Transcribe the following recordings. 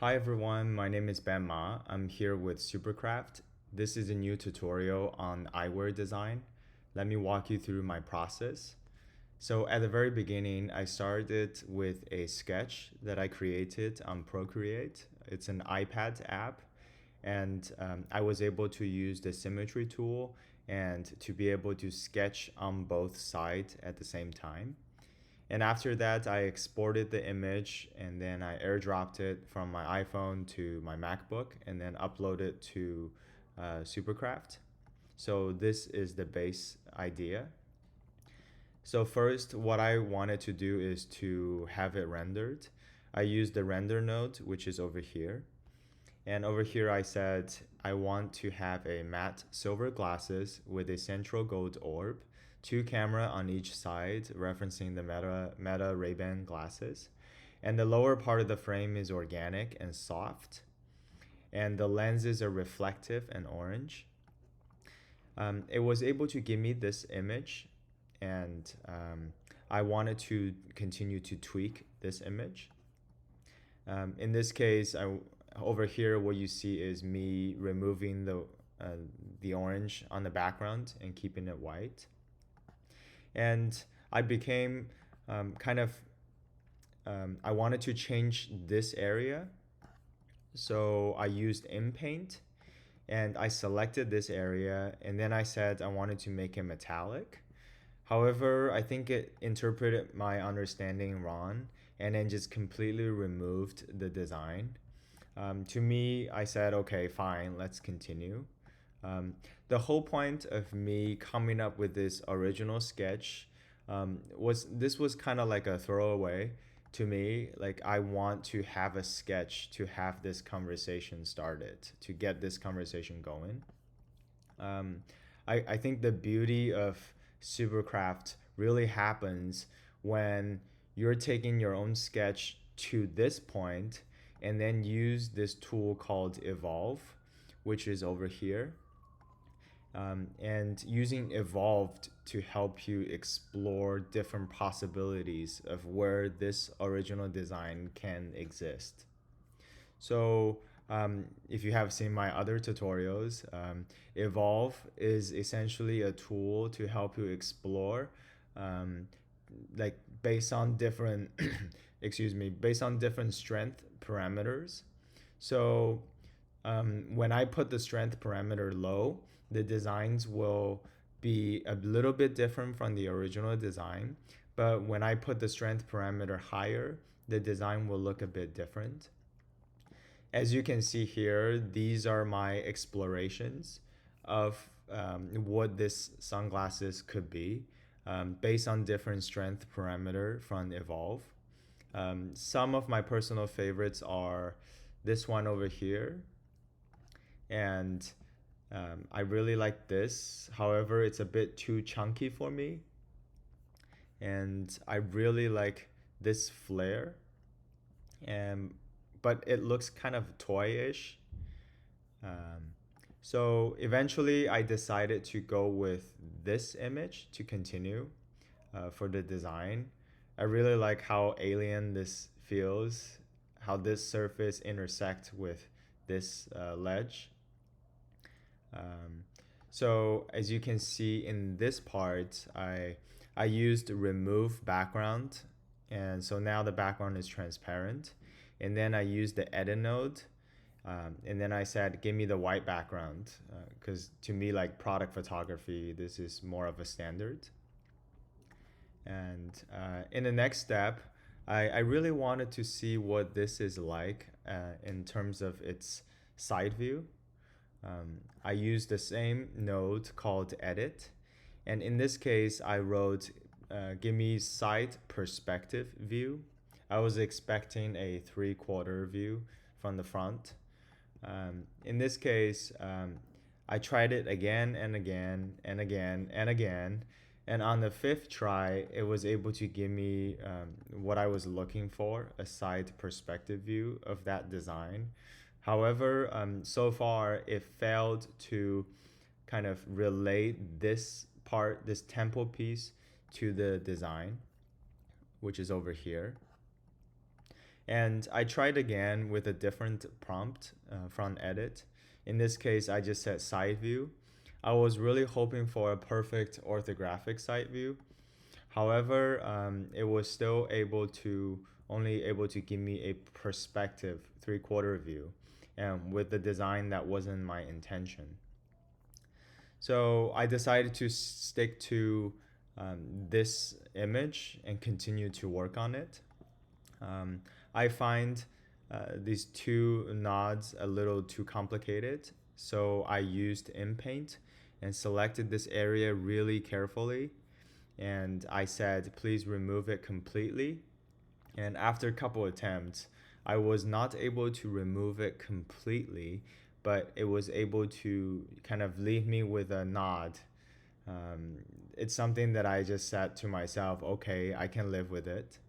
Hi everyone, my name is Ben Ma. I'm here with SuperCraft. This is a new tutorial on eyewear design. Let me walk you through my process. So at the very beginning, I started with a sketch that I created on Procreate. It's an iPad app, and I was able to use the symmetry tool and to be able to sketch on both sides at the same time. And after that, I exported the image and then I airdropped it from my iPhone to my MacBook and then uploaded to SuperCraft. So this is the base idea. So first, what I wanted to do is to have it rendered. I used the render node, which is over here. And over here, I said I want to have a matte silver glasses with a central gold orb, two camera on each side, referencing the Meta Ray-Ban glasses. And the lower part of the frame is organic and soft. And the lenses are reflective and orange. It was able to give me this image, and I wanted to continue to tweak this image. In this case, over here, what you see is me removing the orange on the background and keeping it white. And I became kind of, I wanted to change this area. So I used InPaint and I selected this area and then I said I wanted to make it metallic. However, I think it interpreted my understanding wrong and then just completely removed the design. To me, I said, okay, fine, let's continue. The whole point of me coming up with this original sketch was kind of like a throwaway to me. Like I want to have a sketch to have this conversation started, to get this conversation going. Um, I think the beauty of Supercraft really happens when you're taking your own sketch to this point and then use this tool called Evolve, which is over here. And using Evolved to help you explore different possibilities of where this original design can exist. So if you have seen my other tutorials, Evolve is essentially a tool to help you explore, um, like based on different, excuse me, based on different strength parameters. So when I put the strength parameter low, the designs will be a little bit different from the original design. But when I put the strength parameter higher, the design will look a bit different. As you can see here, these are my explorations of what this sunglasses could be based on different strength parameter from Evolve. Some of my personal favorites are this one over here, and I really like this. However, it's a bit too chunky for me, and I really like this flare, and but it looks kind of toyish. Um, so eventually, I decided to go with this image to continue for the design. I really like how alien this feels, how this surface intersect with this ledge. Um, so as you can see in this part, I used remove background, and so now the background is transparent. And then I used the edit node, and then I said, give me the white background, because to me, like product photography, this is more of a standard. And in the next step, I really wanted to see what this is like in terms of its side view. I used the same node called edit. And in this case, I wrote, give me side perspective view. I was expecting a 3/4 view from the front. In this case, I tried it again and again and again and again. And on the fifth try, it was able to give me what I was looking for, a side perspective view of that design. However, so far it failed to kind of relate this part, this temple piece, to the design, which is over here. And I tried again with a different prompt from edit. In this case, I just set side view. I was really hoping for a perfect orthographic side view. However, it was still only able to give me a perspective 3/4 view, and with the design that wasn't my intention. So I decided to stick to this image and continue to work on it. I find these two nods a little too complicated, so I used InPaint and selected this area really carefully. And I said, please remove it completely. And after a couple attempts, I was not able to remove it completely, but it was able to kind of leave me with a nod. It's something that I just said to myself, okay, I can live with it.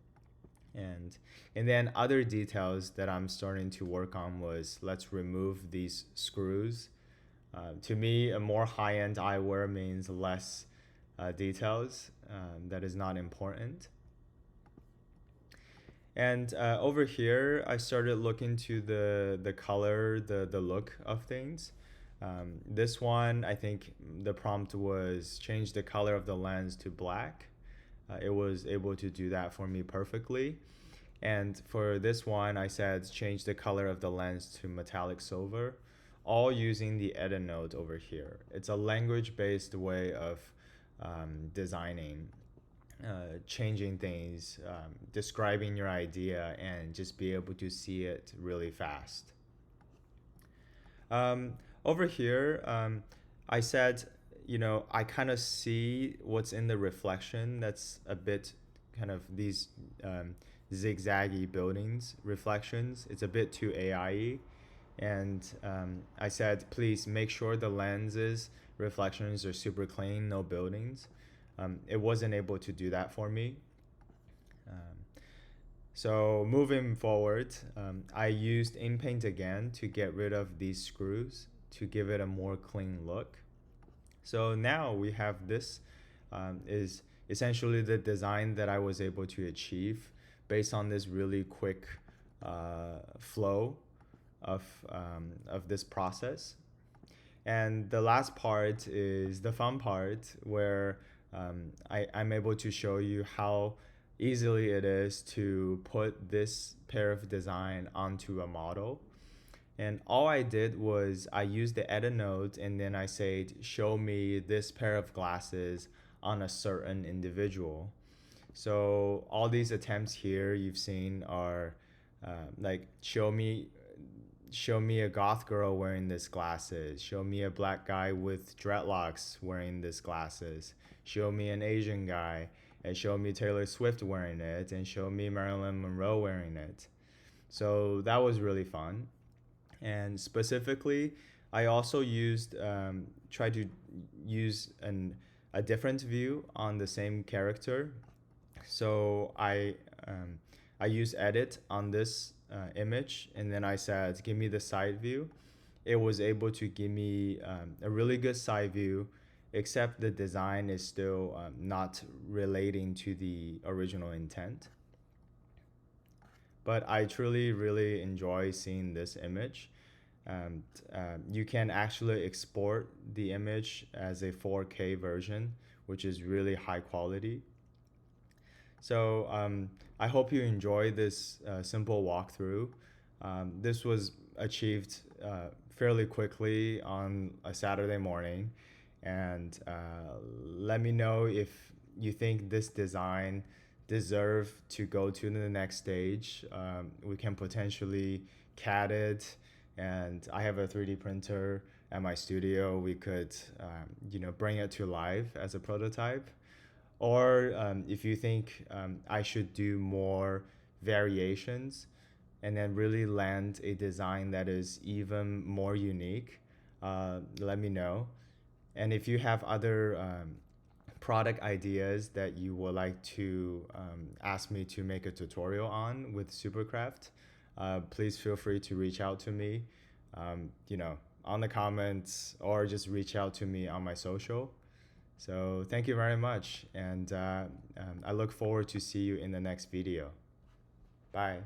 And then other details that I'm starting to work on was, let's remove these screws. To me, a more high-end eyewear means less details. That is not important. And over here, I started looking to the color, the look of things. This one, I think the prompt was change the color of the lens to black. It was able to do that for me perfectly. And for this one, I said change the color of the lens to metallic silver, all using the edit node over here. It's a language-based way of designing, changing things, describing your idea, and just be able to see it really fast. Over here, I said, I kind of see what's in the reflection. That's a bit kind of these zigzaggy buildings reflections. It's a bit too AI-y. And I said, please make sure the lenses reflections are super clean, no buildings. It wasn't able to do that for me. So moving forward, I used InPaint again to get rid of these screws to give it a more clean look. So now we have this is essentially the design that I was able to achieve based on this really quick flow of this process. And the last part is the fun part where I'm able to show you how easily it is to put this pair of design onto a model. And all I did was I used the edit node and then I said, show me this pair of glasses on a certain individual. So all these attempts here you've seen are like show me a goth girl wearing this glasses, show me a black guy with dreadlocks wearing this glasses, show me an Asian guy, and show me Taylor Swift wearing it, and show me Marilyn Monroe wearing it. So that was really fun. And specifically, I also tried to use a different view on the same character. So I used edit on this image, and then I said, give me the side view. It was able to give me a really good side view, except the design is still not relating to the original intent. But I truly, really enjoy seeing this image. And you can actually export the image as a 4K version, which is really high quality. So I hope you enjoy this simple walkthrough. This was achieved fairly quickly on a Saturday morning. And let me know if you think this design deserve to go to the next stage. We can potentially CAD it, and I have a 3D printer at my studio. We could bring it to life as a prototype. Or if you think I should do more variations and then really land a design that is even more unique, let me know. And if you have other product ideas that you would like to ask me to make a tutorial on with SuperCraft, please feel free to reach out to me, on the comments, or just reach out to me on my social. So thank you very much, and I look forward to see you in the next video. Bye.